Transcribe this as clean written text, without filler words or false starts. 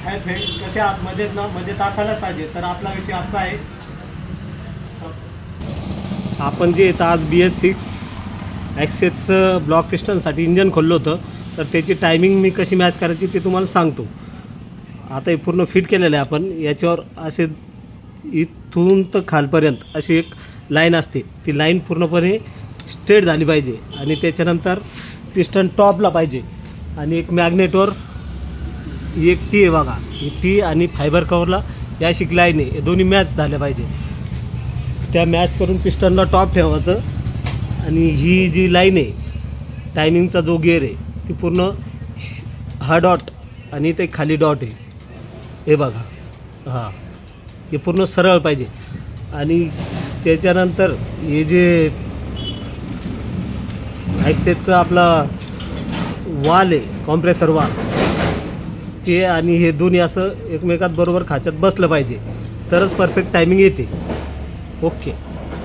Hi friends, कसे आहात? मजेत ना? मजेत असायलाच पाहिजे. तर आपला विषय आजचा आहे, आपण जे इथं आज BS6 ॲक्सेसचं ब्लॉक पिस्टनसाठी इंजन खोललं होतं, तर त्याची टायमिंग मी कशी मॅच करायची ते तुम्हाला सांगतो. आता हे पूर्ण फिट केलेलं आहे आपण. याच्यावर असे इथून तर खालपर्यंत अशी एक लाईन असते, ती लाईन पूर्णपणे स्ट्रेट झाली पाहिजे आणि त्याच्यानंतर पिस्टन टॉपला पाहिजे. आणि एक मॅग्नेटवर एक टी आहे बघा, ही टी आणि फायबर कवरला या अशी लाईन आहे, हे दोन्ही मॅच झाल्या पाहिजे. त्या मॅच करून पिस्टनला टॉप ठेवायचं. आणि ही जी लाईन आहे टायमिंगचा जो गिअर आहे ती पूर्ण हा डॉट आणि ते खाली डॉट आहे, हे बघा. हां, हे पूर्ण सरळ पाहिजे. आणि त्याच्यानंतर हे जे ॲक्सेसचं आपला वाल आहे, कॉम्प्रेसर वाल, ते आणि हे दोन्ही असं एकमेकात बरोबर खाच्यात बसलं पाहिजे, तरच परफेक्ट टायमिंग येते. ओके.